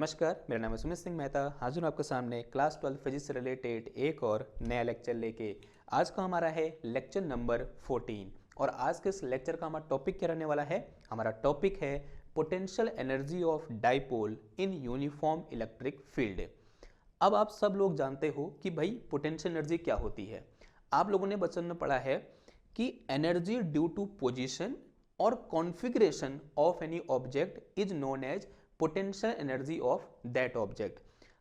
नमस्कार, मेरा नाम है सुमित सिंह मेहता। हाजिर हूँ आपके सामने क्लास 12 फिजिक्स से रिलेटेड एक और नया लेक्चर लेके। आज का हमारा है लेक्चर नंबर 14 और आज के इस लेक्चर का हमारा टॉपिक क्या रहने वाला है। हमारा टॉपिक है potential energy of dipole in uniform electric field. अब आप सब लोग जानते हो कि भाई पोटेंशियल एनर्जी क्या होती है। आप लोगों ने बचपन में पढ़ा है कि एनर्जी ड्यू टू पोजीशन और configuration of any object is known as potential energy of that object.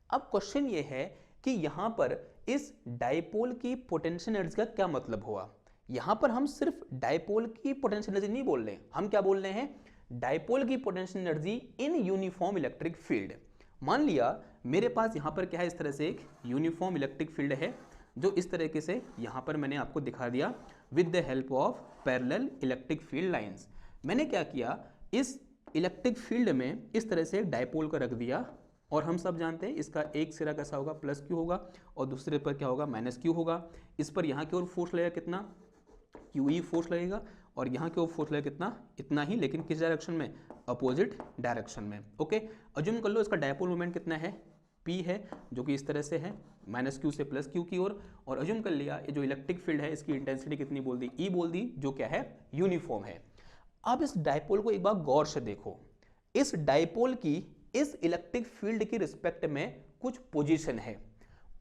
अब क्वेश्चन ये है कि यहां पर इस डाइपोल की पोटेंशियल एनर्जी का क्या मतलब हुआ। यहां पर हम सिर्फ डाइपोल की पोटेंशियल एनर्जी नहीं बोल रहे, हम क्या बोल रहे हैं, डाइपोल की potential energy in uniform electric field. मान लिया मेरे पास यहां पर क्या है, इस तरह से एक यूनिफॉर्म इलेक्ट्रिक फील्ड है जो इस तरीके से यहां पर मैंने आपको दिखा दिया with the help of parallel electric field lines. मैंने क्या किया, इस इलेक्ट्रिक फील्ड में इस तरह से डाइपोल को रख दिया और हम सब जानते हैं इसका एक सिरा कैसा होगा, प्लस क्यू होगा और दूसरे पर क्या होगा, माइनस क्यू होगा। इस पर यहाँ की ओर फोर्स लगेगा कितना, क्यू ई फोर्स लगेगा और यहाँ की ओर फोर्स लगेगा कितना, इतना ही, लेकिन किस डायरेक्शन में, अपोजिट डायरेक्शन में। ओके, अज्यूम कर लो इसका डाइपोल मोमेंट कितना है, P है, जो कि इस तरह से है माइनस क्यू से प्लस क्यू की ओर। और अज्यूम कर लिया ये जो इलेक्ट्रिक फील्ड है इसकी इंटेंसिटी कितनी बोल दी, E बोल दी, जो क्या है, यूनिफॉर्म है। अब इस डाइपोल को एक बार गौर से देखो, इस डाइपोल की इस इलेक्ट्रिक फील्ड की रिस्पेक्ट में कुछ पोजीशन है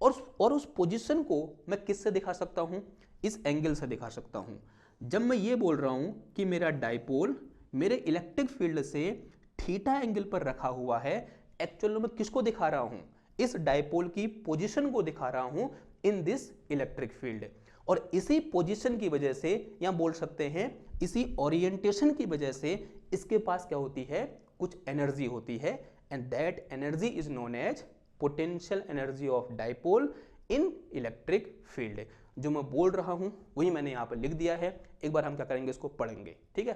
और उस पोजीशन को मैं किससे दिखा सकता हूं, इस एंगल से दिखा सकता हूं। जब मैं ये बोल रहा हूं कि मेरा डाइपोल मेरे इलेक्ट्रिक फील्ड से थीटा एंगल पर रखा हुआ है, एक्चुअली मैं किसको दिखा रहा हूं, इस डाइपोल की पोजीशन को दिखा रहा हूं इन दिस इलेक्ट्रिक फील्ड। और इसी पोजीशन की वजह से, या बोल सकते हैं इसी ओरिएंटेशन की वजह से, इसके पास क्या होती है, कुछ एनर्जी होती है, and that energy is known as potential energy of dipole in electric field. जो मैं बोल रहा हूं वही मैंने यहां पर लिख दिया है। एक बार हम क्या करेंगे, इसको पढ़ेंगे, ठीक है।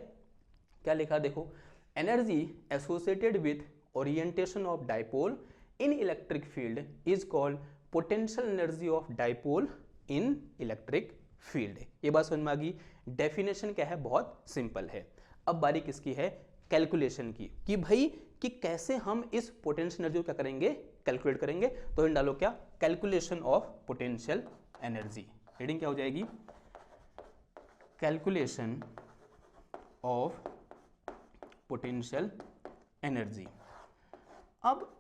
क्या लिखा देखो, energy associated with orientation of dipole in electric field is called potential energy of dipole in electric field. ये बात समझ में आ गई। डेफिनेशन क्या है, बहुत सिंपल है। अब बारी किसकी है, कैलकुलेशन की, कि भाई कि कैसे हम इस पोटेंशियल एनर्जी को क्या करेंगे, कैलकुलेट करेंगे। तो इन डालो क्या, calculation of potential energy. Reading क्या हो जाएगी, कैलकुलेशन ऑफ पोटेंशियल एनर्जी। अब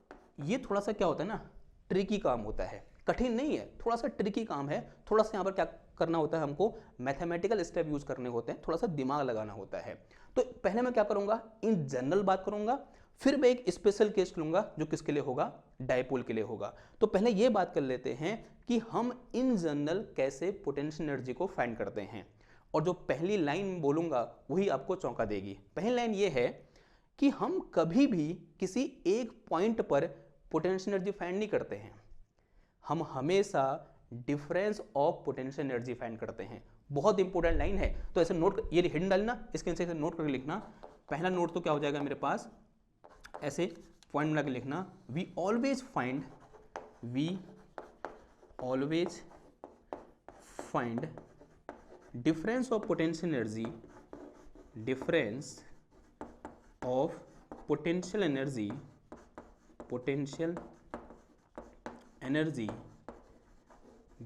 ये थोड़ा सा क्या होता है ना, ट्रिकी काम होता है, कठिन नहीं है, थोड़ा सा ट्रिकी काम है। थोड़ा सा यहाँ पर क्या करना होता है, हमको मैथमेटिकल स्टेप यूज करने होते हैं, थोड़ा सा दिमाग लगाना होता है। तो पहले मैं क्या करूंगा, इन जनरल बात करूंगा, फिर मैं एक स्पेशल केस लूंगा जो किसके लिए होगा, डाइपोल के लिए होगा। तो पहले ये बात कर लेते हैं कि हम इन जनरल कैसे पोटेंशियल एनर्जी को फाइंड करते हैं। और जो पहली लाइन बोलूंगा वही आपको चौंका देगी। पहली लाइन ये है कि हम कभी भी किसी एक पॉइंट पर पोटेंशियल एनर्जी फाइंड नहीं करते हैं, हम हमेशा difference of potential energy find करते हैं। बहुत इंपॉर्टेंट लाइन है, तो ऐसे नोट, ये हिडन डालना, इसके नीचे से नोट करके लिखना। पहला नोट तो क्या हो जाएगा मेरे पास, ऐसे पॉइंट बना के लिखना, we always find difference of potential energy, difference of potential energy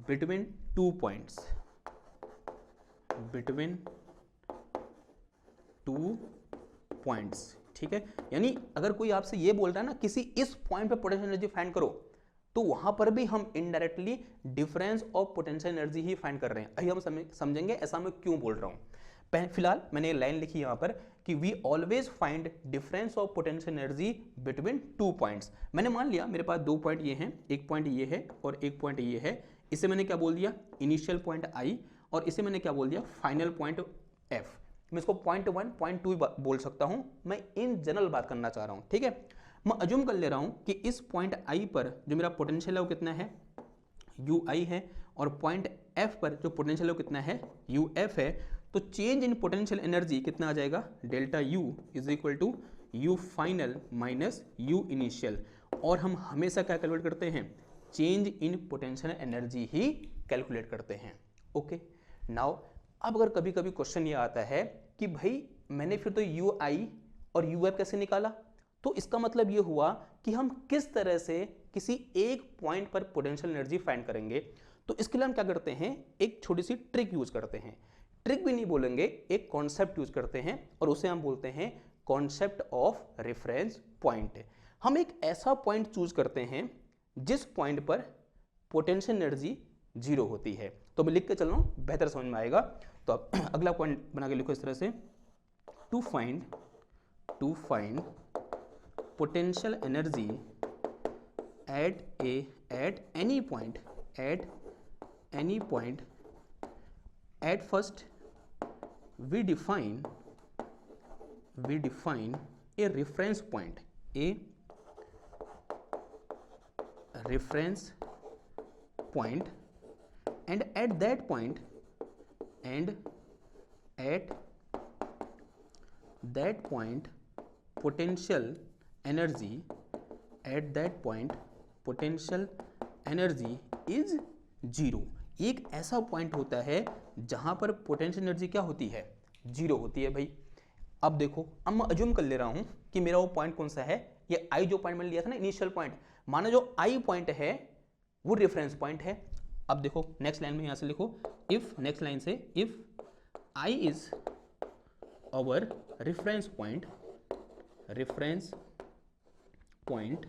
between two points, ठीक है। यानी अगर कोई आपसे ये बोल रहा है ना, किसी इस पॉइंट पे पोटेंशियल एनर्जी फाइंड करो, तो वहां पर भी हम indirectly difference of potential energy he find कर रहे हैं। अभी हम समझेंगे ऐसा मैं क्यों बोल रहा हूं। फिलहाल मैंने लाइन लिखी यहां पर कि we always find difference of potential energy between two points. मैंने मान लिया मेरे पास दो पॉइंट ये हैं, एक पॉइंट ये है और एक पॉइंट ये है। इसे मैंने क्या बोल दिया, इनिशियल पॉइंट आई, और इसे मैंने क्या बोल दिया, फाइनल पॉइंट एफ। मैं इसको पॉइंट 1, पॉइंट 2 बोल सकता हूं। मैं इन जनरल बात करना चाह रहा हूं, ठीक है। मैं अज्यूम कर ले रहा हूं कि इस पॉइंट आई पर जो मेरा पोटेंशियल है वो कितना है, यू आई है, और पॉइंट एफ पर जो पोटेंशियल है वो कितना है, यू एफ है। तो चेंज इन पोटेंशियल एनर्जी कितना आ जाएगा, delta U is equal to U final minus U initial. और हम हमेशा क्या कैलकुलेट करते हैं, चेंज इन पोटेंशियल एनर्जी ही कैलकुलेट करते हैं। ओके, नाउ अब अगर कभी कभी क्वेश्चन ये आता है कि भाई मैंने फिर तो यू आई और यू एफ कैसे निकाला, तो तो इसका मतलब ये हुआ कि हम किस तरह से किसी एक पॉइंट पर पोटेंशियल एनर्जी फाइंड करेंगे। तो इसके लिए हम क्या करते हैं, एक छोटी सी ट्रिक यूज करते हैं। ट्रिक भी नहीं बोलेंगे, एक कॉन्सेप्ट यूज करते हैं और उसे हम बोलते हैं कॉन्सेप्ट ऑफ रेफरेंस पॉइंट। हम एक ऐसा पॉइंट चूज करते हैं जिस पॉइंट पर पोटेंशियल एनर्जी जीरो होती है। तो मैं लिख के चल रहा हूं, बेहतर समझ में आएगा। तो अब अगला पॉइंट बना के लिखो इस तरह से, to find potential energy at any point at first we define a reference point, and at that point potential energy is zero. एक ऐसा पॉइंट होता है जहां पर पोटेंशियल एनर्जी क्या होती है, जीरो होती है भाई। अब देखो, अब मैं अज्यूम कर ले रहा हूं कि मेरा वो पॉइंट कौन सा है, ये आई जो पॉइंट मैंने लिया था ना इनिशियल पॉइंट, माना जो आई पॉइंट है वो रेफरेंस पॉइंट है। अब देखो नेक्स्ट लाइन में यहां से लिखो, इफ नेक्स्ट लाइन से if I is our reference point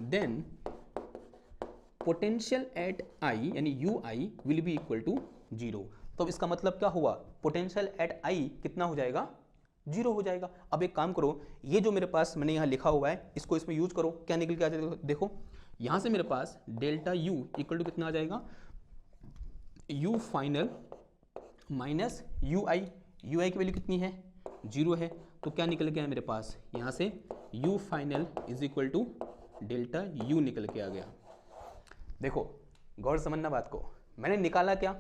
then potential at I यानी U I will be equal to zero. तो इसका मतलब क्या हुआ, पोटेंशियल एट आई कितना हो जाएगा, जीरो हो जाएगा। अब एक काम करो, ये जो मेरे पास मैंने यहाँ लिखा हुआ है इसको इसमें यूज करो, क्या निकल के आ जाएगा देखो। यहाँ से मेरे पास डेल्टा यू इक्वल टू कितना आ जाएगा, यू फाइनल माइनस यू आई की वैल्यू कितनी है, जीरो है। तो क्या निकल गया मेरे पास, यहाँ से U final is equal to delta U निकल के आ गया। देखो गौर समझना बात को, मैंने निकाला क्या,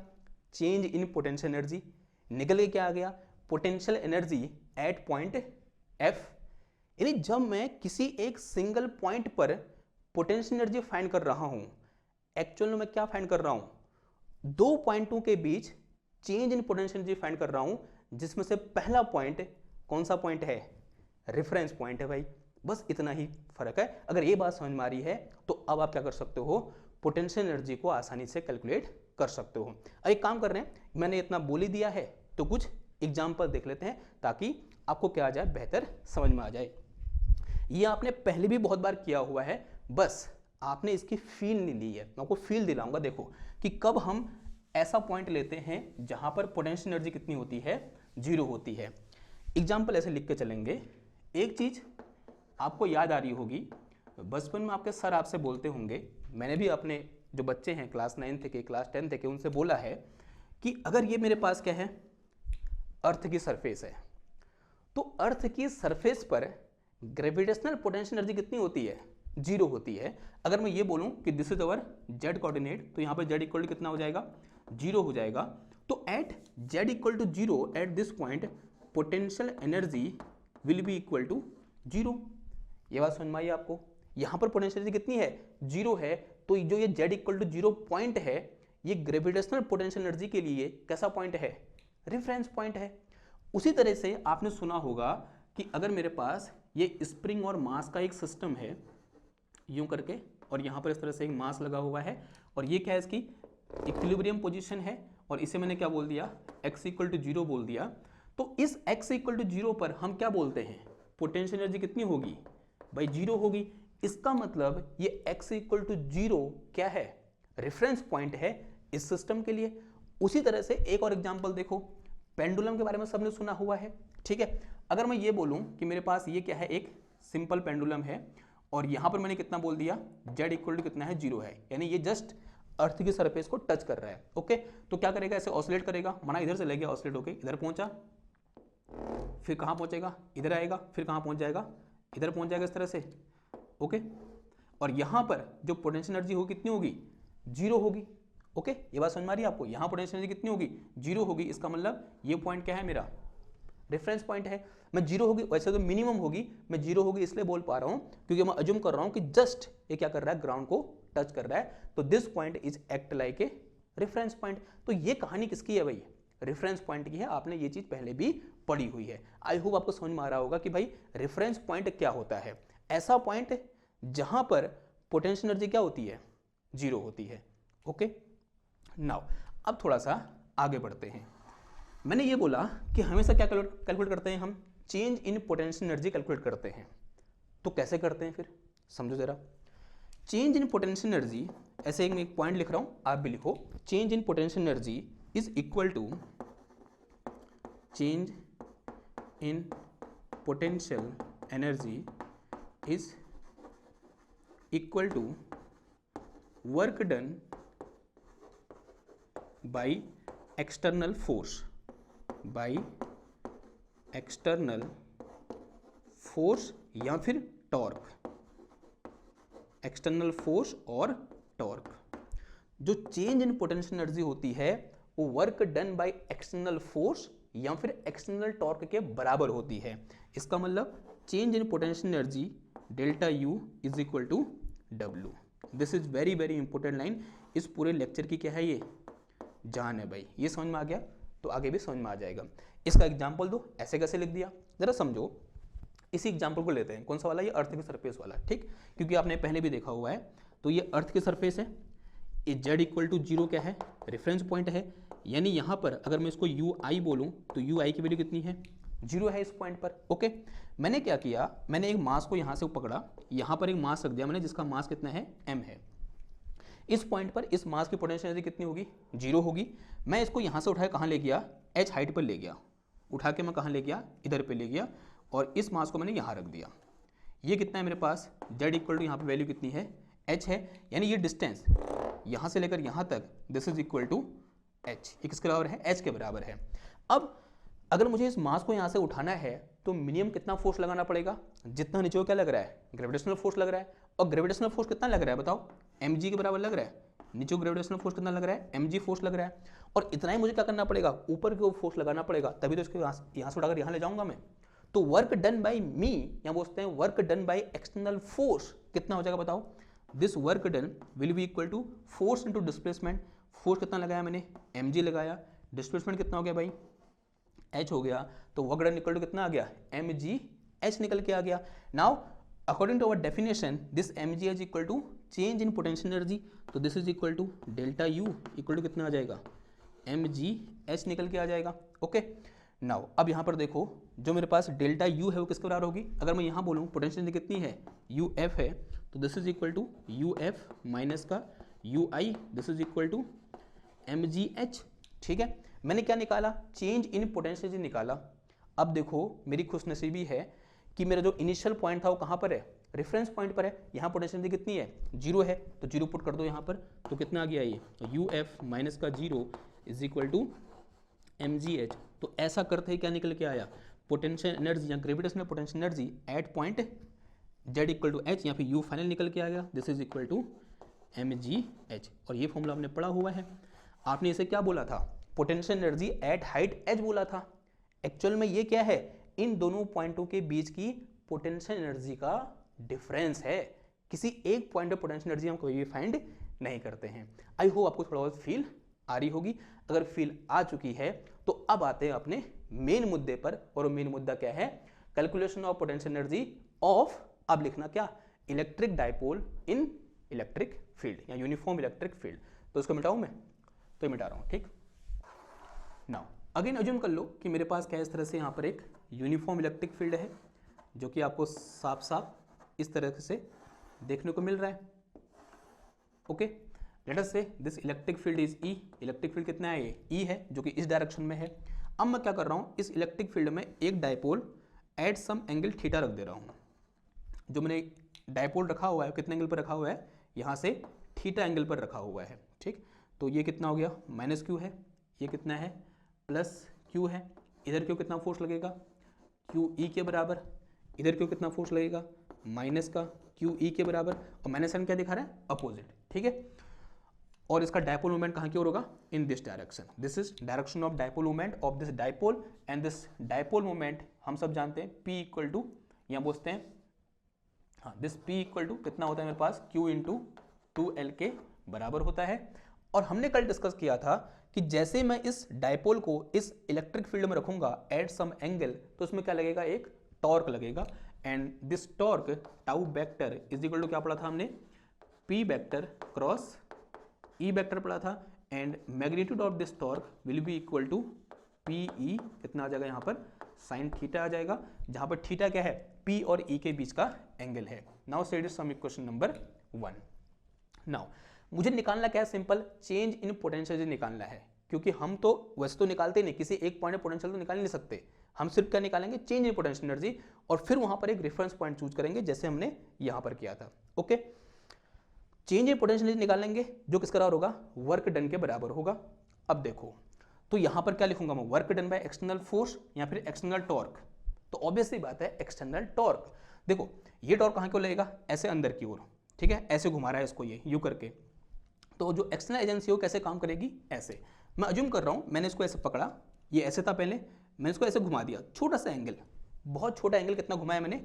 चेंज इन पोटेंशियल एनर्जी, निकल के क्या आ गया, potential energy at point F. यानी जब मैं किसी एक सिंगल पॉइंट पर पोटेंशियल एनर्जी फाइंड कर रहा हूं, एक्चुअल में मैं क्या फाइंड कर रहा हूं, दो पॉइंटों के बीच change in potential energy find कर रहा हूं, जिसमें से पहला पॉइंट कौन सा पॉइंट है, रेफरेंस पॉइंट है भाई। बस इतना ही फर्क है। अगर ये बात समझ में आ रही है तो अब आप क्या कर सकते हो, पोटेंशियल एनर्जी को आसानी से कैलकुलेट कर सकते हो। अब एक काम कर रहे हैं, मैंने इतना बोल ही दिया है तो कुछ एग्जाम्पल देख लेते हैं ताकि आपको क्या आ जाए, बेहतर समझ में आ जाए। ये आपने पहले भी बहुत बार किया हुआ है, बस आपने इसकी फील नहीं ली है। मैं आपको फील दिलाऊंगा, देखो कि कब हम ऐसा पॉइंट लेते हैं जहां पर पोटेंशियल एनर्जी कितनी होती है, जीरो होती है। एग्जाम्पल ऐसे लिख के चलेंगे। एक चीज आपको याद आ रही होगी, बचपन में आपके सर आपसे बोलते होंगे, मैंने भी अपने जो बच्चे हैं क्लास 9 के क्लास 10 के उनसे बोला है कि अगर ये मेरे पास क्या है, अर्थ की सरफेस है, तो अर्थ की सरफेस पर ग्रेविटेशनल पोटेंशियल एनर्जी कितनी होती है, जीरो होती है। अगर मैं ये बोलूं कि this is our Z coordinate, तो यहाँ पर जेड इक्वल टू कितना हो जाएगा, जीरो हो जाएगा। तो at Z equal to zero at this point potential energy will be equal to zero. ये बात समझ में आई आपको, यहां पर पोटेंशियल एनर्जी कितनी है, जीरो है। तो जो ये z equal to zero point है, ये ग्रेविटेशनल पोटेंशियल एनर्जी के लिए कैसा पॉइंट है, रेफरेंस पॉइंट है। उसी तरह से आपने सुना होगा कि अगर मेरे पास ये स्प्रिंग और मास का एक सिस्टम है यूं करके, और यहां पर इस तरह से एक मास लगा हुआ है, और ये क्या है, इसकी इक्विलिब्रियम पोजीशन है, और इसे मैंने क्या बोल दिया, x इक्वल टू जीरो बोल दिया। तो इस x इक्वल टू जीरो पर हम क्या बोलते हैं, पोटेंशियल एनर्जी कितनी होगी भाई, जीरो होगी। इसका मतलब ये x इक्वल टू जीरो क्या है, रेफरेंस पॉइंट है इस सिस्टम के लिए। उसी तरह से एक और एग्जांपल देखो, पेंडुलम के बारे में सबने सुना हुआ है, ठीक है। अगर मैं ये बोलूं कि मेरे पास ये क्या है, एक सिंपल पेंडुलम है, और यहां पर मैंने कितना बोल दिया, z इक्वल टू कितना है, जीरो है, यानी ये जस्ट अर्थ की सरफेस को टच कर रहा है। ओके, तो क्या करेगा, ऐसे ऑसिलेट करेगा, माना इधर से ले गया ऑसिलेट होके इधर पहुंचा, फिर कहां पहुंचेगा, इधर आएगा, फिर कहां पहुंच जाएगा, इधर पहुंच जाएगा इस तरह से। ओके, और यहां पर जो पोटेंशियल एनर्जी होगी कितनी होगी, जीरो होगी। ओके, ये बात समझ में आ रही है आपको, यहां पोटेंशियल एनर्जी कितनी होगी, जीरो होगी। इसका मतलब ये पॉइंट क्या है, मेरा रेफरेंस पॉइंट है। मैं जीरो होगी, वैसे तो मिनिमम होगी, मैं जीरो होगी इसलिए बोल पा रहा हूं क्योंकि मैं अज्यूम कर रहा हूं कि जस्ट ये क्या कर रहा है, ग्राउंड को टच कर रहा है। तो this point is act like a reference point. तो ये कहानी किसकी है भाई, रेफरेंस पॉइंट की है। आपने ये चीज पहले भी पड़ी हुई है। आई होप आपको समझ में आ रहा होगा कि भाई रेफरेंस पॉइंट क्या होता है। ऐसा पॉइंट जहां पर पोटेंशियल एनर्जी क्या होती है, जीरो होती है। ओके, नाउ अब थोड़ा सा आगे बढ़ते हैं। मैंने ये बोला कि हमेशा क्या कैलकुलेट करते हैं हम, change in potential energy calculate करते हैं। तो कैसे करते हैं फिर, समझो जरा। चेंज इन पोटेंशियल एनर्जी, ऐसे एक पॉइंट लिख रहा हूं, आप भी लिखो। Change in potential energy is equal to change in potential energy is equal to work done by external force, by external force या फिर टॉर्क, एक्सटर्नल फोर्स और टॉर्क। जो चेंज इन पोटेंशियल एनर्जी होती है वो work done by external force या फिर external torque के बराबर होती है। इसका मतलब change in potential energy delta U is equal to W. This is very very important line, इस पूरे लेक्चर की क्या है, ये जान है भाई। ये समझ में आ गया तो आगे भी समझ में आ जाएगा। इसका एग्जाम्पल दो, ऐसे कैसे लिख दिया जरा समझो। इसी एग्जाम्पल को लेते हैं, कौन सा वाला, ये अर्थ की सरफेस वाला, ठीक, क्योंकि आपने पहले भी देखा हुआ है। तो ये अर्थ की सरफेस है, ये z इक्वल टू जीरो क्या है, रेफरेंस पॉइंट है। यानी यहाँ पर अगर मैं इसको यू आई बोलूँ तो यू आई की वैल्यू कितनी है, जीरो है इस पॉइंट पर। ओके, मैंने क्या किया, मैंने एक मास को यहाँ से पकड़ा, यहाँ पर एक मास रख दिया मैंने जिसका मास कितना है, m है। इस पॉइंट पर इस मास की पोटेंशियल एनर्जी कितनी होगी, जीरो होगी। मैं इसको यहाँ से उठाया कहाँ ले गया, h हाइट पर ले गया, उठा के मैं कहाँ ले गया, इधर पे ले गया, और इस मास को मैंने यहाँ रख दिया। ये कितना है मेरे पास, z इक्वल टू यहाँ पे वैल्यू कितनी है, h है। यानी ये डिस्टेंस यहाँ से लेकर यहाँ तक, this is equal to h। ये किसके बराबर है, h के बराबर है। अब अगर मुझे इस मास को यहाँ से उठाना है तो मिनिमम कितना फोर्स लगाना पड़ेगा, जितना नीचे को क्या लग रहा है, ग्रेविटेशनल फोर्स लग रहा है। और ग्रेविटेशनल फोर्स कितना लग रहा है बताओ, mg के बराबर लग रहा है। नीचे ग्रेविटेशनल फोर्स कितना लग रहा है, mg फोर्स लग रहा है। और इतना ही मुझे क्या करना पड़ेगा, ऊपर की ओर फोर्स लगाना पड़ेगा, तभी तो इसको यहाँ से उठाकर यहाँ ले जाऊंगा मैं। तो वर्क डन बाई मी, या बोलते हैं work done by external force, कितना हो जाएगा बताओ। This work done will be equal to force into displacement. Force कितना लगाया मैंने, mg लगाया, डिस्प्लेसमेंट कितना हो गया भाई, h हो गया। तो वर्क डन इक्वल टू कितना आ गया, mg h निकल के आ गया। Now according to our definition this mg is equal to change in potential energy, तो this is equal to delta U equal to कितना आ जाएगा, mg h निकल के आ जाएगा। ओके, नाउ अब यहाँ पर देखो जो मेरे पास डेल्टा यू है वो किसके बराबर होगी। अगर मैं यहाँ बोलूँ पोटेंशियल एनर्जी कितनी है, यू एफ है, तो this is equal to U F minus का U I, this is equal to mg h। ठीक है, मैंने क्या निकाला, चेंज इन पोटेंशियल एनर्जी निकाला। अब देखो मेरी खुशनसीबी है कि मेरा जो इनिशियल पॉइंट था वो कहाँ पर है, रेफरेंस पॉइंट पर है। यहाँ पोटेंशियल एनर्जी कितनी है, जीरो है, तो जीरो पुट कर दो यहाँ पर, तो कितना आ गया ये, यू एफ माइनस का zero is equal to mg h। तो ऐसा करते ही क्या निकल के आया, पोटेंशियल एनर्जी या gravitational potential energy at point z equal to h, या फिर u फाइनल निकल के आ गया, this is equal to mg h। और ये फॉर्मूला आपने पढ़ा हुआ है। आपने इसे क्या बोला था, potential energy eight height h बोला था। एक्चुअल में ये क्या है, इन दोनों पॉइंटों के बीच की पोटेंशियल एनर्जी का डिफरेंस है। किसी एक पॉइंट पे पोटेंशियल एनर्जी हम कभी भी फाइंड नहीं करते हैं। आई होप आपको थोड़ा बहुत फील आ रही होगी। अगर फील आ चुकी है तो अब आते हैं अपने मेन मुद्दे पर, और मेन मुद्दा क्या है, calculation of potential energy of, अब लिखना क्या, electric dipole in electric field या यूनिफॉर्म इलेक्ट्रिक फील्ड। तो इसको मिटाऊं मैं, तो मिटा रहा हूं, ठीक। नाउ अगेन अज्यूम कर लो कि मेरे पास क्या है, इस तरह से यहाँ पर एक यूनिफॉर्म इलेक्ट्रिक फील्ड है जो कि आपको साफ साफ इस तरह से देखने को मिल रहा है। Okay, late us say this electric field is E. Electric field कितना है, ये ई है, जो कि इस डायरेक्शन में है। अब मैं क्या कर रहा हूँ, इस इलेक्ट्रिक फील्ड में एक dipole at some angle theta रख दे रहा हूँ। जो मैंने डायपोल रखा हुआ है कितने एंगल पर रखा हुआ है, यहाँ से थीटा एंगल पर रखा हुआ है, ठीक। तो ये कितना हो गया, माइनस क्यू है, ये कितना है, प्लस क्यू है। इधर क्यों कितना फोर्स लगेगा, क्यू ई के बराबर। इधर क्यों कितना फोर्स लगेगा, माइनस का क्यू ई के बराबर। और माइनस साइन क्या दिखा रहा है, अपोजिट, ठीक है। और इसका डायपोल मोमेंट कहाँ की ओर होगा, in this direction. This is direction of dipole moment of this dipole, and this dipole moment हम सब जानते हैं P इक्वल टू, यहाँ बोलते हैं, हाँ, दिस P इक्वल टू कितना होता है मेरे पास, Q इंटू 2L के बराबर होता है। और हमने कल डिस्कस किया था कि जैसे मैं इस डायपोल को इस इलेक्ट्रिक फील्ड में रखूंगा एट सम एंगल, तो उसमें क्या लगेगा, एक टॉर्क लगेगा। And this torque tau vector is equal to क्या पढ़ा था हमने, P vector cross E vector पढ़ा था। And magnitude of this torque will be equal to P E, कितना आ जाएगा यहाँ पर, साइन थीटा आ जाएगा, जहाँ पर थीटा क्या है, पी और ई के बीच का एंगल है। Now set is some equation number 1। Now मुझे निकालना क्या है, सिंपल चेंज इन पोटेंशियल निकालना है, क्योंकि हम तो वैसे तो निकालते नहीं, किसी एक पॉइंट में पोटेंशियल तो निकाल नहीं सकते, हम सिर्फ क्या निकालेंगे, चेंज इन पोटेंशियल एनर्जी, और फिर वहां पर एक रेफरेंस पॉइंट चूज करेंगे जैसे हमने यहां पर किया था। Okay, change in potential energy निकालेंगे जो किसका बराबर होगा, वर्क डन के बराबर होगा। अब देखो, तो यहां पर क्या लिखूंगा मैं, work done by external force या फिर एक्सटर्नल टॉर्क, तो ऑब्वियसली बात है एक्सटर्नल टॉर्क। देखो ये टॉर्क कहां को लगेगा, ऐसे अंदर की ओर, ठीक है, ऐसे घुमा रहा है इसको ये यू करके, तो जो एक्सटर्नल एजेंसी हो कैसे काम करेगी, ऐसे। मैं अज्यूम कर रहा हूं, मैंने इसको ऐसे पकड़ा, ये ऐसे था पहले, मैंने इसको ऐसे घुमा दिया, छोटा सा एंगल, बहुत छोटा एंगल, कितना घुमाया मैंने,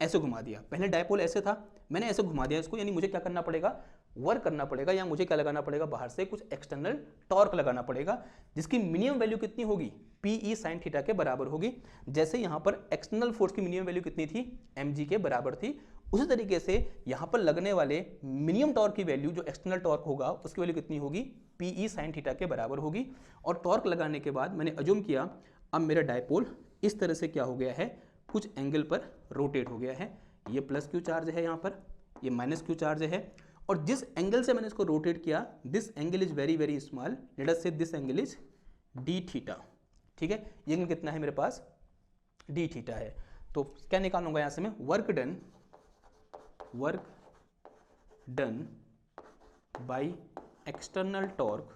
ऐसे घुमा दिया। पहले डायपोल ऐसे था, मैंने ऐसे घुमा दिया इसको, यानी मुझे क्या करना पड़ेगा, वर्क करना पड़ेगा, या मुझे क्या लगाना पड़ेगा, बाहर से कुछ एक्सटर्नल टॉर्क लगाना पड़ेगा, जिसकी मिनिमम वैल्यू कितनी होगी, पी ई साइन थीटा के बराबर होगी। जैसे यहाँ पर एक्सटर्नल फोर्स की मिनिमम वैल्यू कितनी थी, एम जी के बराबर थी, उसी तरीके से यहाँ पर लगने वाले मिनिमम टॉर्क की वैल्यू, जो एक्सटर्नल टॉर्क होगा उसकी वैल्यू कितनी होगी, पी ई साइन थीटा के बराबर होगी। और टॉर्क लगाने के बाद मैंने अज्यूम किया, अब मेरा डायपोल इस तरह से क्या हो गया है, कुछ एंगल पर रोटेट हो गया है, ये प्लस क्यू चार्ज है यहाँ पर, ये माइनस क्यू चार्ज है, और जिस एंगल से मैंने इसको रोटेट किया, this angle is very very small, let us say this angle is d theta, ठीक है, ये एंगल कितना है मेरे पास, डी थीटा है। तो क्या निकालूंगा यहाँ से मैं, work done by external torque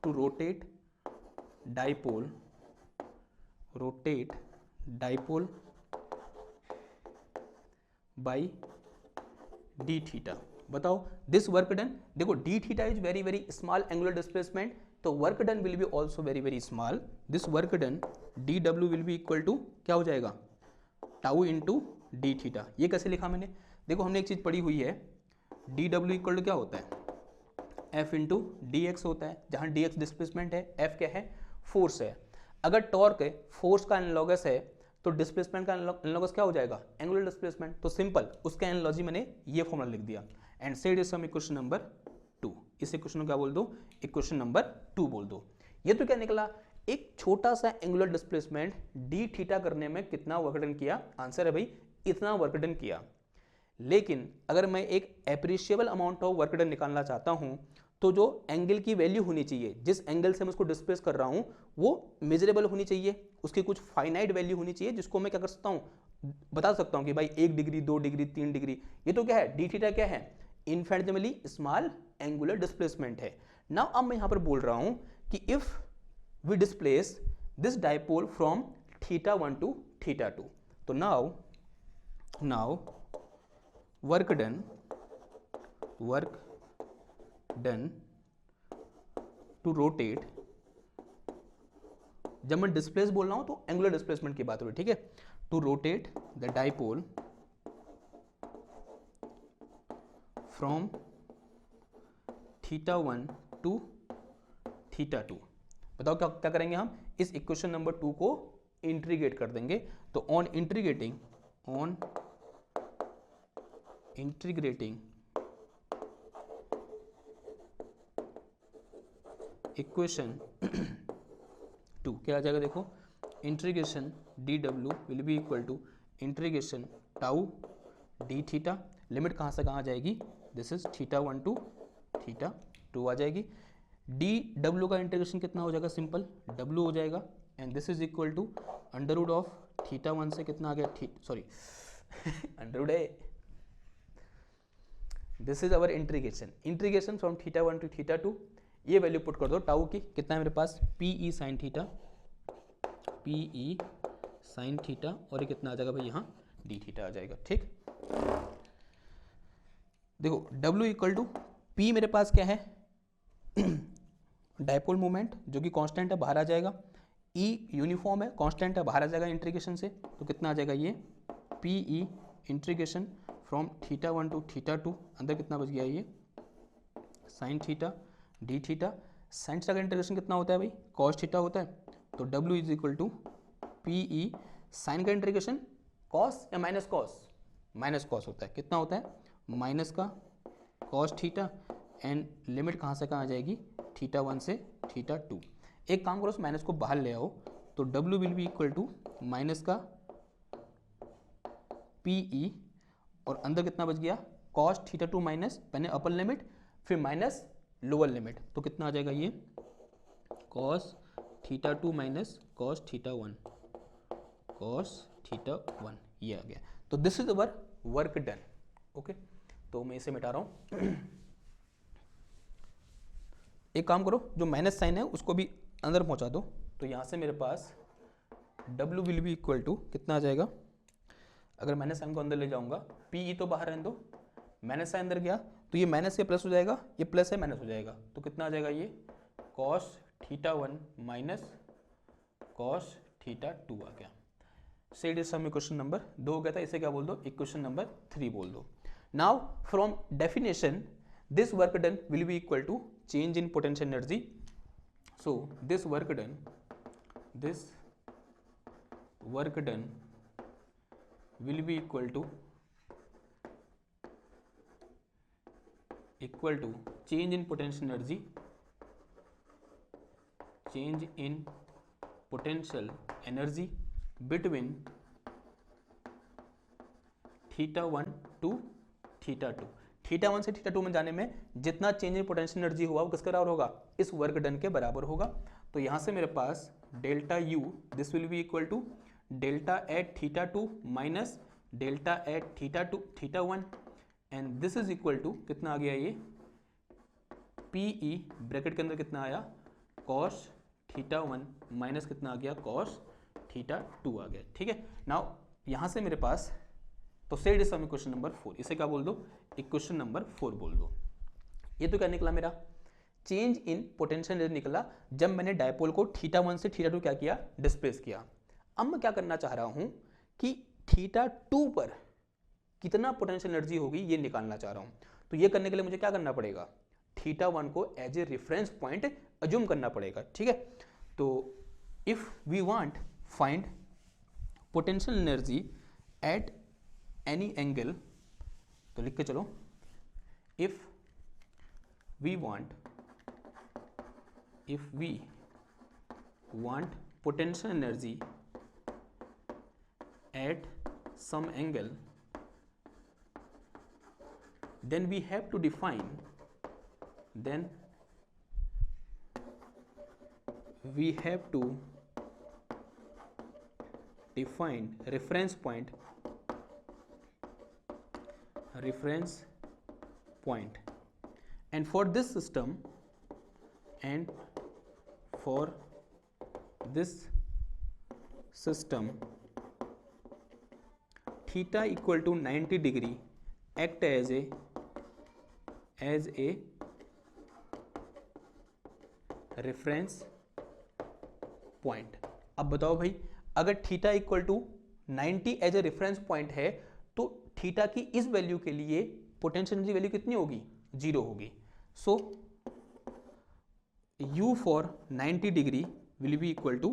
to rotate dipole by d theta. बताओ दिस वर्क डन, देखो d theta is very very small angular displacement, तो work done will be also very very small. This work done d W will be equal to क्या हो जाएगा, tau into D theta. ये कैसे लिखा मैंने, देखो हमने एक चीज पढ़ी हुई है, डी डब्ल्यू इक्वल टू क्या होता है, एफ इंटू डी एक्स होता है, जहां डी एक्स डिस्प्लेसमेंट है, एफ क्या है, फोर्स है। अगर टॉर्क है फोर्स का एनालॉगस है, तो डिस्प्लेसमेंट का एनालॉगस क्या हो जाएगा, एंगुलर डिस्प्लेसमेंट। तो सिंपल उसका एनालॉजी मैंने ये फॉर्मूला लिख दिया। And said is some equation number 2, इस इक्वेशन को क्या बोल दो, इक्वेशन नंबर 2 बोल दो। ये तो क्या निकला, एक छोटा सा एंगुलर डिस्प्लेसमेंट डी थीटा करने में कितना वर्क डन किया, आंसर है भाई इतना वर्क डन किया। लेकिन अगर मैं एक appreciable amount of work done निकालना चाहता हूं, तो जो एंगल की वैल्यू होनी चाहिए, जिस एंगल से मैं उसको डिस्प्लेस कर रहा हूं, वो मेजरेबल होनी चाहिए, उसकी कुछ फाइनाइट वैल्यू होनी चाहिए, जिसको मैं क्या कर सकता हूं, बता सकता हूं कि भाई 1 डिग्री 2 डिग्री 3 डिग्री। ये तो क्या है, डी थीटा क्या है, इनफिनिटेमली स्मॉल एंगुलर डिस्प्लेसमेंट है। नाउ अब मैं यहां पर बोल रहा हूं कि if we displace this dipole from θ1 to θ2, तो now work done to rotate, जब मैं डिस्प्लेस बोल रहा हूं तो एंगुलर डिस्प्लेसमेंट की बात हो रही है, ठीक है, to rotate the dipole from θ1 to θ2। बताओ क्या करेंगे हम, इस इक्वेशन नंबर 2 को इंटीग्रेट कर देंगे। तो ऑन इंटीग्रेटिंग इक्वेशन 2 क्या आ जाएगा, देखो integration D W will be equal to integration tau D theta, limit कहाँ से कहाँ आ जाएगी, दिस इज θ1 टू θ2 आ जाएगी। डी डब्ल्यू का इंटीग्रेशन कितना हो जाएगा, सिंपल डब्ल्यू हो जाएगा, and this is equal to under root of θ1 से कितना आ गया, सॉरी अंडर रूट है, this is our integration from θ1 to θ2। ये वैल्यू पुट कर दो टाउ की, कितना है मेरे पास, पी ई साइन थीटा, और ये कितना आ जाएगा भाई यहाँ डी थीटा आ जाएगा, ठीक। देखो W इक्वल टू पी मेरे पास क्या है, डायपोल मोमेंट जो कि कांस्टेंट है, बाहर आ जाएगा। E यूनिफॉर्म है, कांस्टेंट है, बाहर आ जाएगा इंटीग्रेशन से, तो कितना आ जाएगा ये P E integration from theta 1 to theta 2, अंदर कितना बच गया ये sine theta D theta. Sine theta का इंटीग्रेशन कितना होता है भाई, कॉस थीटा होता है, तो W is equal to P E, sine का इंटीग्रेशन कॉस या माइनस कॉस, माइनस कॉस होता है, कितना होता है माइनस का कॉस थीटा, एंड लिमिट कहाँ से कहाँ आ जाएगी, थीटा 1 से थीटा 2। एक काम करो, उस माइनस को बाहर ले आओ, तो W will be equal to minus का पी ई, और अंदर कितना बच गया कॉस थीटा 2 माइनस, पहले अपर लिमिट फिर माइनस लोअर लिमिट, तो कितना आ जाएगा ये cos theta 2 minus cos theta 1, cos theta 1, ये आ गया। तो this is our work done. Okay, तो मैं इसे मिटा रहा हूं। एक काम करो, जो माइनस साइन है उसको भी अंदर पहुंचा दो, तो यहां से मेरे पास W will be equal to कितना आ जाएगा, अगर माइनस साइन को अंदर ले जाऊंगा, पी ई तो बाहर रहने दो, माइनस साइन अंदर गया तो ये माइनस से प्लस हो जाएगा, ये प्लस है माइनस हो जाएगा, तो कितना आ जाएगा ये cos theta 1 minus cos theta 2 आ गया। Said is some equation number 2 हो गया था, इसे क्या बोल दो, इक्वेशन नंबर 3 बोल दो। Now from definition this work done will be equal to change in potential energy. So this work done will be equal to change in potential energy, between theta 1 to theta 2। Theta 1 से theta 2 में जाने में जितना change in potential energy हुआ वो किसके बराबर होगा, इस वर्क डन के बराबर होगा। तो यहां से मेरे पास delta U this will be equal to delta at theta 2 minus delta at theta 2 theta 1, and this is equal to कितना आ गया ये पी ई, ब्रैकेट के अंदर कितना आया कॉस थीटा 1 माइनस कितना आ गया कॉस थीटा 2 आ गया। ठीक है, नाउ यहां से मेरे पास, तो said is some equation number 4, इसे क्या बोल दो, इक्वेशन नंबर 4 बोल दो। ये तो क्या निकला मेरा, चेंज इन पोटेंशियल एनर्जी निकला जब मैंने डायपोल को थीटा 1 से थीटा 2 क्या किया, डिस्प्लेस किया। अब मैं क्या करना चाह रहा हूं कि थीटा 2 पर कितना पोटेंशियल एनर्जी होगी ये निकालना चाह रहा हूं। तो ये करने के लिए मुझे क्या करना पड़ेगा, थीटा 1 को as a reference point assume करना पड़ेगा। ठीक है, तो if we want find potential energy at any angle, तो लिख के चलो, if we want potential energy at some angle, then we have to define reference point, and for this system theta equal to 90 degree act as a reference point। अब बताओ भाई, अगर theta equal to 90 as a reference point है तो theta की इस value के लिए पोटेंशियल एनर्जी वैल्यू कितनी होगी, 0 होगी। So u for 90 degree will be equal to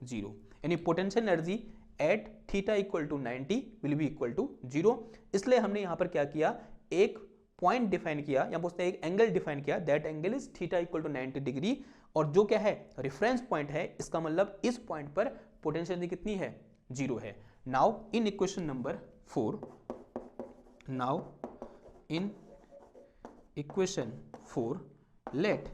0, यानी potential energy at theta equal to 90 will be equal to 0। इसलिए हमने यहां पर क्या किया, एक पॉइंट डिफाइन किया या बोलते हैं एक एंगल डिफाइन किया, that angle is theta equal to 90 degree, और जो क्या है रेफरेंस पॉइंट है, इसका मतलब इस पॉइंट पर पोटेंशियल एनर्जी कितनी है, 0 है। Now in equation number 4, let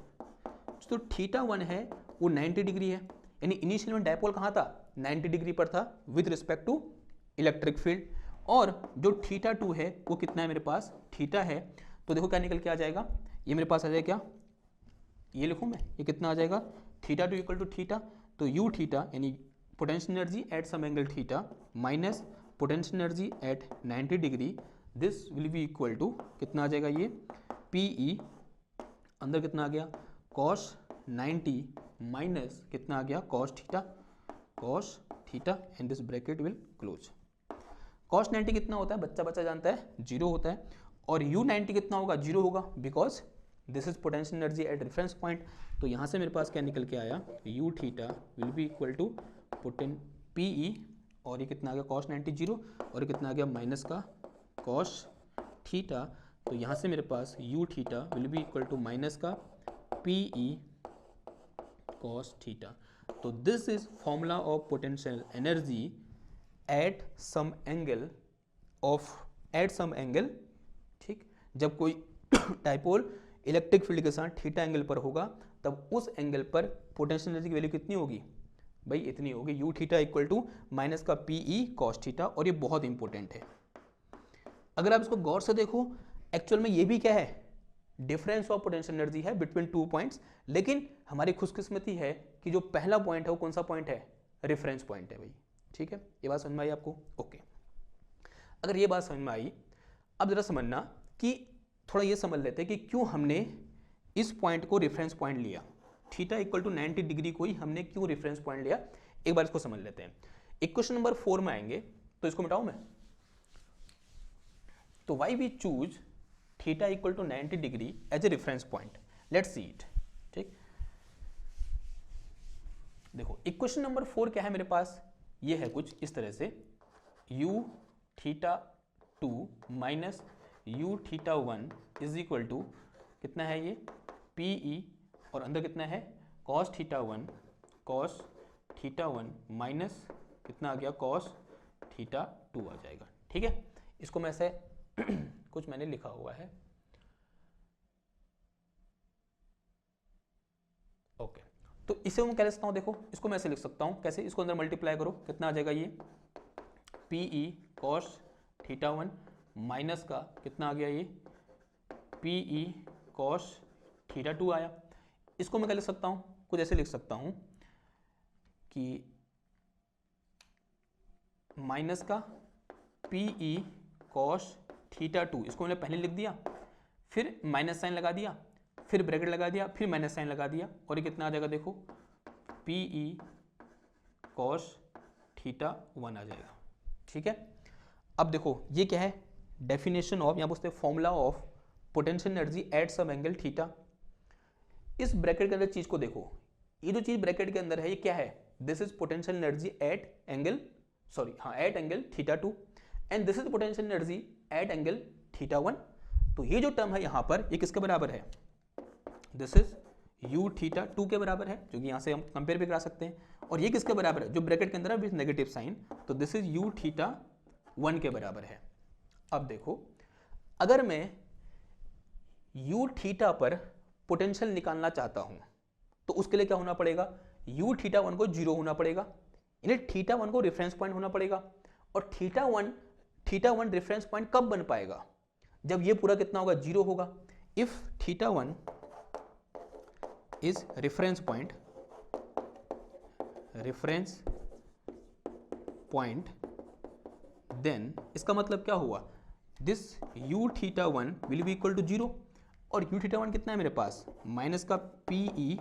जो थीटा 1 है वो 90 डिग्री है, यानी इनिशियल में डायपोल कहां था, 90 डिग्री पर था with respect to electric field, और जो थीटा 2 है वो कितना है मेरे पास, थीटा है। तो देखो क्या निकल के आ जाएगा, ये मेरे पास आ जाएगा क्या, ये लिखूं मैं, ये कितना आ जाएगा, थीटा 2 इक्वल टू थीटा, तो यू थीटा यानी potential energy at some angle theta minus potential energy at 90 degree, this will be equal to कितना आ जाएगा, ये पीई, अंदर कितना आ गया cos 90 माइनस कितना आ गया cos theta, and this bracket will close. cos 90 कितना होता है, बच्चा बच्चा जानता है, 0 होता है। और u 90 कितना होगा, 0 होगा, because this is potential energy eight reference point. तो यहाँ से मेरे पास क्या निकल के आया, u theta will be equal to PE, और ये कितना आ गया cos 90 0, और ये कितना आ गया माइनस का cos थीटा। तो यहाँ से मेरे पास u theta will be equal to minus का PE cos थीटा। तो this is formula of potential energy at some angle ठीक। जब कोई डाइपोल इलेक्ट्रिक फील्ड के साथ थीटा एंगल पर होगा, तब उस एंगल पर पोटेंशियल एनर्जी की वैल्यू कितनी होगी भाई, इतनी होगी, u theta equal to minus का PE cos थीटा। और ये बहुत इंपॉर्टेंट है, अगर आप इसको गौर से देखो, एक्चुअल में ये भी क्या है, डिफरेंस ऑफ पोटेंशियल एनर्जी है बिटवीन 2 पॉइंट्स। लेकिन हमारी खुशकिस्मती है कि जो पहला पॉइंट है वो कौन सा पॉइंट है, रेफरेंस पॉइंट है भाई, ठीक है। ये बात समझ में आई आपको, ओके। अगर ये बात समझ में आई, अब जरा समझना कि थोड़ा ये समझ लेते हैं कि क्यों हमने इस पॉइंट को रेफरेंस पॉइंट लिया, थीटा इक्वल टू 90 डिग्री को ही हमने क्यों रेफरेंस पॉइंट लिया, एक बार इसको समझ लेते हैं। इक्वेशन नंबर 4 में आएंगे, तो इसको मिटाऊं मैं, तो why we choose theta equal to 90 degree as a reference point, let's see it, ठीक। देखो इक्वेशन नंबर 4 क्या है मेरे पास, ये है कुछ इस तरह से, u theta 2 minus u theta 1 is equal to कितना है ये PE, और अंदर कितना है cos थीटा 1 माइनस कितना आ गया cos थीटा 2 आ जाएगा, ठीक है। इसको मैं ऐसे कुछ मैंने लिखा हुआ है, ओके। तो इसे मैं क्या लिख सकता हूं, देखो इसको मैं ऐसे लिख सकता हूं, कैसे, इसको अंदर मल्टीप्लाई करो, कितना आ जाएगा ये PE cos थीटा 1 माइनस का कितना आ गया ये PE cos थीटा 2 आया। इसको मैं क्या लिख सकता हूं, कुछ ऐसे लिख सकता हूं कि माइनस का PE cos थीटा 2, इसको मैंने पहले लिख दिया, फिर माइनस साइन लगा दिया, फिर ब्रैकेट लगा दिया, फिर माइनस साइन लगा दिया, और ये कितना आ जाएगा, देखो PE cos थीटा 1 आ जाएगा, ठीक है। अब देखो ये क्या है, डेफिनेशन ऑफ, यहाँ पूछते हैं formula of potential energy eight सब एंगल थीटा। इस ब्रैकेट के अंदर चीज को देखो, ये जो चीज ब्रैकेट के अंदर है ये क्या है, this is potential energy at angle at angle theta 2, and this is potential energy at angle theta 1। तो ये जो टर्म है यहाँ पर, ये किसके बराबर है, दिस इज u थीटा 2 के बराबर है, जो कि यहाँ से हम कंपेयर भी करा सकते हैं। और ये किसके बराबर है, जो ब्रैकेट के अंदर है विद नेगेटिव साइन, तो दिस इज u थीटा 1 के बराबर है। अब देखो, अगर मैं u थीटा पर पोटेंशियल निकालना चाहता हूं, तो उसके लिए क्या होना पड़ेगा, u थीटा 1 को 0 होना पड़ेगा, यानी थीटा 1 को रेफरेंस पॉइंट होना पड़ेगा। और थीटा 1 रेफरेंस पॉइंट कब बन पाएगा, जब ये पूरा कितना होगा, 0 होगा। If theta 1 is reference point, then इसका मतलब क्या हुआ, this u theta 1 will be equal to 0, और u थीटा 1 कितना है मेरे पास, माइनस का PE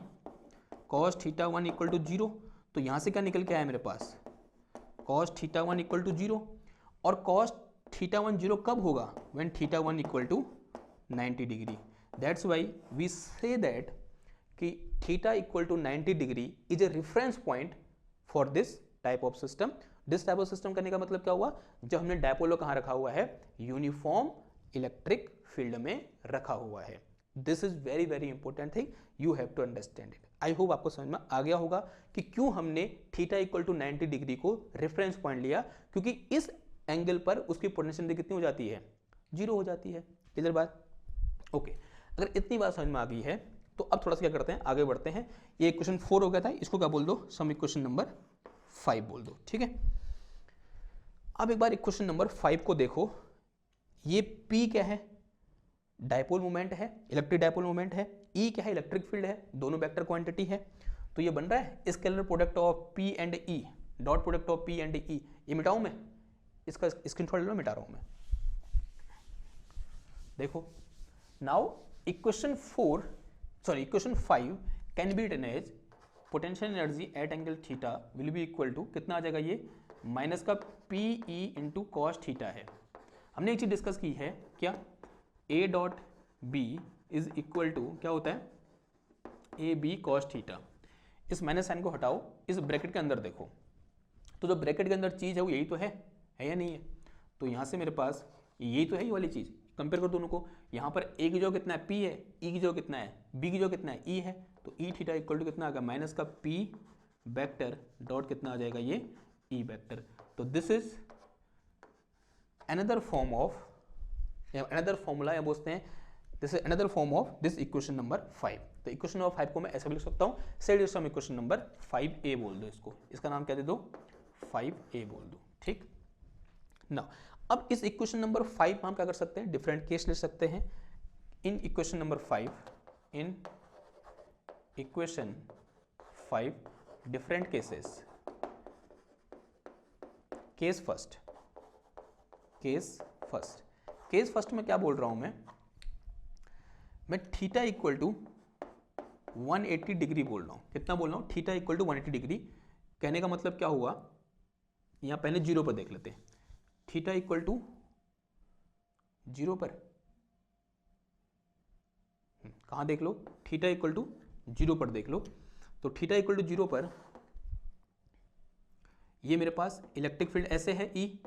cos theta 1 equal to 0। तो यहां से क्या निकल के आया मेरे पास, cos थीटा 1 इक्वल टू 0, और cos थीटा 1 0 कब होगा, when theta 1 equal to 90 degree. That's why we say that कि theta equal to 90 degree is a reference point for this type of system. This type of system करने का मतलब क्या हुआ, जब हमने डायपोलो कहाँ रखा हुआ है, यूनिफॉर्म इलेक्ट्रिक फील्ड में रखा हुआ है। This is very very important thing, you have to understand it. I hope आपको समझ में आ गया होगा कि क्यों हमने थीटा इक्वल टू 90 डिग्री को रेफरेंस पॉइंट लिया, क्योंकि इस एंगल पर उसकी पोटेंशियल कितनी हो जाती है, 0 हो जाती है। क्लियर बात, ओके। अगर इतनी बात समझ में आ गई है, तो अब थोड़ा सा क्या करते हैं, आगे बढ़ते हैं। ये क्वेश्चन 4 हो गया था, इसको क्या बोल दो, सम इक्वेशन नंबर 5 बोल दो, ठीक है। अब एक बार इक्वेशन नंबर 5 को देखो, ये P क्या है, डायपोल मोमेंट है, इलेक्ट्रिक डायपोल मोमेंट है, E क्या है, इलेक्ट्रिक फील्ड है, दोनों वेक्टर क्वांटिटी है। तो ये बन रहा है scalar product of P and E, dot product of P and E। ये मिटाऊं मैं, इसका स्क्रीनशॉट ले लो, मिटा रहा हूं मैं। देखो now equation 5 can be written as potential energy at angle theta will be equal to कितना आ जाएगा, ये माइनस का P E into cos theta है। हमने एक चीज डिस्कस की है क्या, A dot B is equal to क्या होता है, ए बी कॉस थीटा। इस माइनस साइन को हटाओ, इस ब्रैकेट के अंदर देखो, तो जो ब्रैकेट के अंदर चीज है वो यही तो है या नहीं है। तो यहाँ से मेरे पास यही तो है, ये वाली चीज। कंपेयर कर दोनों को, यहाँ पर ए की जो कितना है पी है, ई की जो कितना है बी की जो कितना है ई है, तो ई थीटा इक्वल टू कितना आ गया, माइनस का पी वेक्टर डॉट कितना आ जाएगा, ये ई वेक्टर। तो this is another form of, another formula या बोलते हैं this is another form of this equation number 5। तो इक्वेशन नंबर 5 को मैं ऐसे भी लिख सकता हूँ, set is from equation number 5a बोल दो इसको, इसका नाम क्या दे दो, 5a बोल दो, ठीक ना। अब इस इक्वेशन नंबर 5 हम क्या कर सकते हैं, डिफरेंट केस ले सकते हैं। इन equation number 5, in equation 5 different cases. Case first, case first में क्या बोल रहा हूं मैं थीटा इक्वल टू 180 डिग्री बोल रहा हूं। कितना बोल रहा हूं, थीटा इक्वल टू 180 डिग्री। कहने का मतलब क्या हुआ, यहां पहले जीरो पर देख लेते हैं, थीटा इक्वल टू जीरो पर, कहां देख लो, थीटा इक्वल टू जीरो पर देख लो। तो थीटा इक्वल टू जीरो पर ये मेरे पास इलेक्ट्रिक फील्ड ऐसे है ई,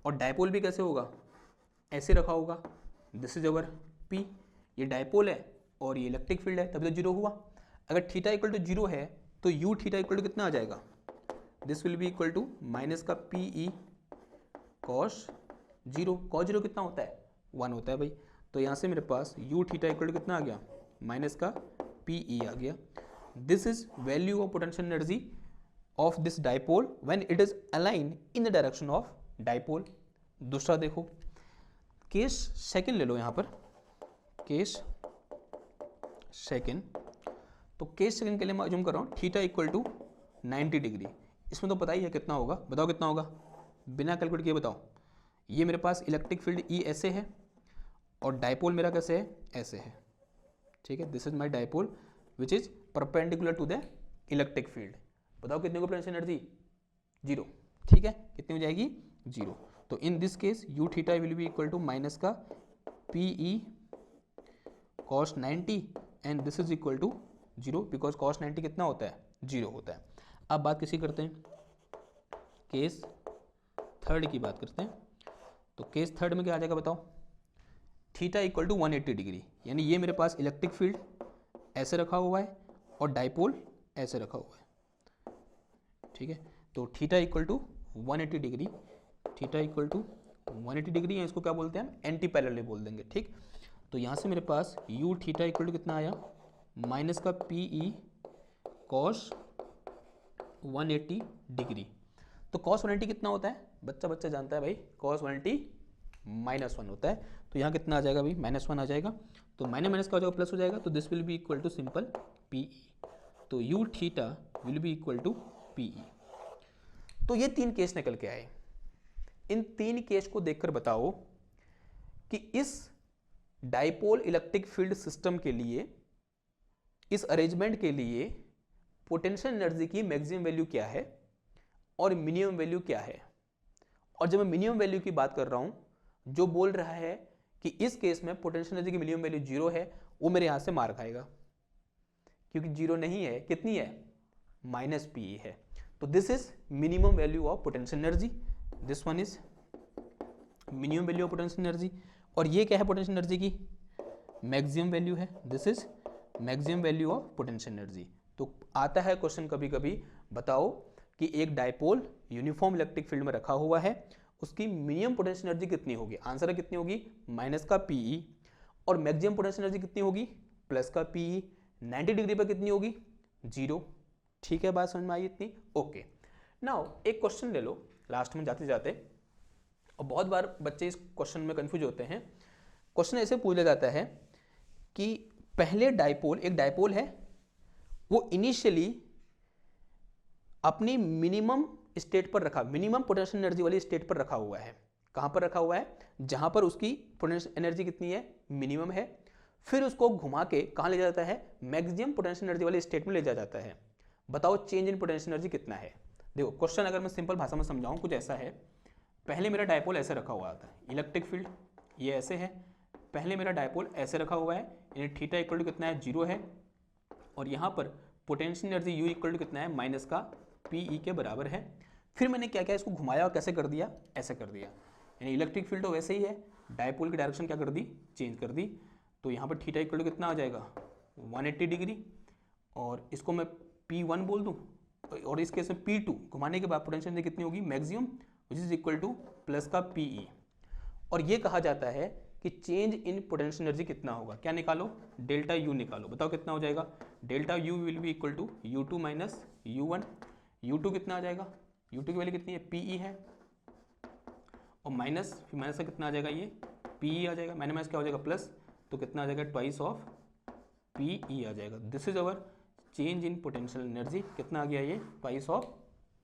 और डायपोल भी कैसे होगा, ऐसे रखा होगा, दिस इज अवर पी, ये डायपोल है और ये इलेक्ट्रिक फील्ड है, तभी तो जीरो हुआ। अगर थीटा इक्वल टू जीरो है तो यू थीटा इक्वल टू कितना आ जाएगा, this will be equal to minus का P E cos zero. Cos zero कितना होता है, 1 होता है भाई। तो यहाँ से मेरे पास यू थीटा इक्वल टू कितना आ गया, माइनस का पी ई आ गया। This is value of potential energy of this dipole when it is align in the direction of dipole. दूसरा देखो, केस सेकंड ले लो यहाँ पर, केस सेकंड। तो केस सेकंड के लिए मैं अज्यूम कर रहा हूँ थीटा इक्वल टू 90 डिग्री। इसमें तो पता ही है कितना होगा, बताओ कितना होगा, बिना कैलकुलेट किए बताओ। ये मेरे पास इलेक्ट्रिक फील्ड ई ऐसे है और डायपोल मेरा कैसे है, ऐसे है, ठीक है। This is my dipole which is perpendicular to the electric field. बताओ कितने को पोटेंशियल एनर्जी, जीरो, ठीक है। कितनी हो जाएगी, जीरो। तो in this case U theta will be equal to minus का P E cos 90 and this is equal to zero, because cos 90 कितना होता है, जीरो होता है। अब बात किसी करते हैं, केस थर्ड की बात करते हैं। तो केस थर्ड में क्या आ जाएगा बताओ, थीटा इक्वल टू 180 डिग्री, यानी ये मेरे पास इलेक्ट्रिक फील्ड ऐसे रखा हुआ है और डायपोल ऐसे रखा हुआ है, ठीक है। तो theta equal to 180 degree, theta equal to 180 degree, या इसको क्या बोलते हैं हम, एंटी पैरेलल बोल देंगे, ठीक। तो यहाँ से मेरे पास यू थीटा इक्वल टू कितना आया, माइनस का पी ई कॉस 180 डिग्री। तो कॉस 180 कितना होता है, बच्चा जानता है भाई, कॉस 180 -1 होता है। तो यहाँ कितना आ जाएगा भाई, -1 आ जाएगा। तो माइनस का हो जाएगा, प्लस हो जाएगा, तो this will be equal to simple P E. तो you theta will be equal to P E. तो ये 3 केस निकल के आए। इन 3 केस को देखकर बताओ कि इस डायपोल इलेक्ट्रिक फील्ड सिस्टम के लिए, इस अरेंजमेंट के लिए पोटेंशियल एनर्जी की मैक्सिमम वैल्यू क्या है और मिनिमम वैल्यू क्या है। और जब मैं मिनिमम वैल्यू की बात कर रहा हूं, जो बोल रहा है कि इस केस में पोटेंशियल एनर्जी की मिनिमम वैल्यू 0 है, वो मेरे यहां से मार खाएगा, क्योंकि 0 नहीं है, कितनी है, -PE है। तो this is minimum value of potential energy, this one is minimum value of potential energy. और ये क्या है पोटेंशियल एनर्जी की, मैक्सिमम वैल्यू है, this is maximum value of potential energy. तो आता है क्वेश्चन कभी कभी, बताओ कि एक डायपोल यूनिफॉर्म इलेक्ट्रिक फील्ड में रखा हुआ है, उसकी मिनिमम पोटेंशियल एनर्जी कितनी होगी। आंसर कितनी होगी, माइनस का PE। और मैक्सिमम पोटेंशियल एनर्जी कितनी होगी, प्लस का PE। 90 डिग्री पर कितनी होगी, 0। ठीक है, बात समझ में आई इतनी, ओके। नाउ एक क्वेश्चन ले लो लास्ट में जाते जाते, और बहुत बार बच्चे इस क्वेश्चन में कंफ्यूज होते हैं। क्वेश्चन ऐसे पूछा जाता है कि पहले डायपोल, एक डायपोल है, वो इनिशियली अपनी मिनिमम स्टेट पर रखा, मिनिमम पोटेंशियल एनर्जी वाली स्टेट पर रखा हुआ है। कहां पर रखा हुआ है, जहां पर उसकी पोटेंशियल एनर्जी कितनी है, मिनिमम है। फिर उसको घुमा के कहां ले जाता है, मैक्सिमम पोटेंशियल एनर्जी वाली स्टेट में ले जाता है। बताओ चेंज इन पोटेंशियल एनर्जी कितना है। देखो क्वेश्चन अगर मैं सिंपल भाषा में समझाऊं कुछ ऐसा है, पहले मेरा डायपोल ऐसे रखा हुआ था, इलेक्ट्रिक फील्ड ये ऐसे है, पहले मेरा डायपोल ऐसे रखा हुआ है, यानी थीटा इक्वल टू कितना है 0 है, और यहाँ पर potential energy u equal to कितना है माइनस का पी ई के बराबर है। फिर मैंने क्या क्या इसको घुमाया और कैसे कर दिया, ऐसे कर दिया, यानी इलेक्ट्रिक फील्ड तो वैसे ही है, डायपोल की डायरेक्शन क्या कर दी, चेंज कर दी। तो यहाँ पर थीटा इक्वल टू कितना आ जाएगा 180 डिग्री, और इसको मैं P1 बोल दूँ, और इस केस में P2 घुमाने के बाद पोटेंशियल एनर्जी कितनी होगी maximum, which is equal two plus का PE। और ये कहा जाता है कि चेंज इन पोटेंशियल एनर्जी कितना होगा, क्या निकालो, डेल्टा यू निकालो, बताओ कितना हो जाएगा, delta u will be equal to U2 minus U1। U2 कितना आ जाएगा, U2 की वैल्यू कितनी है PE है, और माइनस, फिर माइनस का कितना आ जाएगा ये PE आ जाएगा, माइनस क्या हो जाएगा प्लस, तो कितना आ जाएगा ट्वाइस ऑफ PE आ जाएगा। This is our change in potential energy, कितना आ गया ये ट्वाइस ऑफ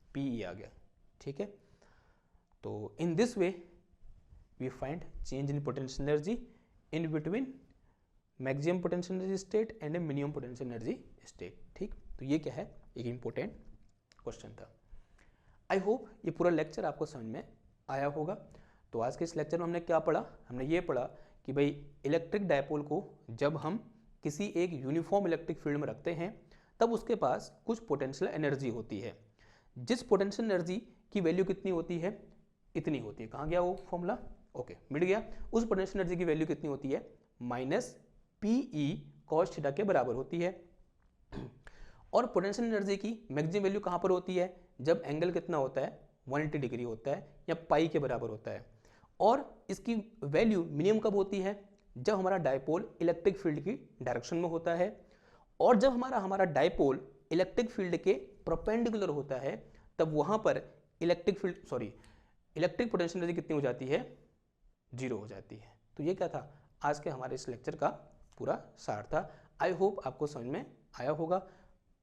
PE आ गया, ठीक है। तो in this way we find change in potential energy in between maximum potential energy state and a minimum potential energy state, ठीक। तो ये क्या है, एक इंपॉर्टेंट क्वेश्चन था। आई होप ये पूरा लेक्चर आपको समझ में आया होगा। तो आज के इस लेक्चर में हमने क्या पढ़ा, हमने ये पढ़ा कि भाई इलेक्ट्रिक डायपोल को जब हम किसी एक यूनिफॉर्म इलेक्ट्रिक फील्ड में रखते हैं तब उसके पास कुछ पोटेंशियल एनर्जी होती है, जिस पोटेंशियल एनर्जी की वैल्यू कितनी होती है, इतनी होती है। कहाँ गया वो फॉर्मूला, ओके मिट गया। उस पोटेंशियल एनर्जी की वैल्यू कितनी होती है, माइनस PE cos थीटा के बराबर होती है। और पोटेंशियल एनर्जी की मैक्सिमम वैल्यू कहाँ पर होती है, जब एंगल कितना होता है 180 डिग्री होता है या पाई के बराबर होता है। और इसकी वैल्यू मिनिमम कब होती है, जब हमारा डायपोल इलेक्ट्रिक फील्ड की डायरेक्शन में होता है, और जब हमारा डायपोल इलेक्ट्रिक फील्ड के परपेंडिकुलर होता है, तब वहाँ पर इलेक्ट्रिक पोटेंशियल एनर्जी कितनी हो जाती है, 0 हो जाती है। तो ये क्या था आज के हमारे इस लेक्चर का पूरा सार था। आई होप आपको समझ में आया होगा।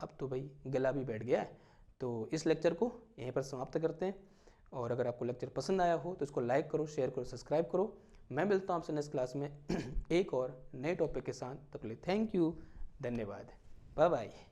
अब तो भाई गला भी बैठ गया है, तो इस लेक्चर को यहीं पर समाप्त करते हैं। और अगर आपको लेक्चर पसंद आया हो तो इसको लाइक करो, शेयर करो, सब्सक्राइब करो। मैं मिलता हूँ आपसे नेक्स्ट क्लास में एक और नए टॉपिक के साथ। तब तक के लिए थैंक यू, धन्यवाद, बाय बाय।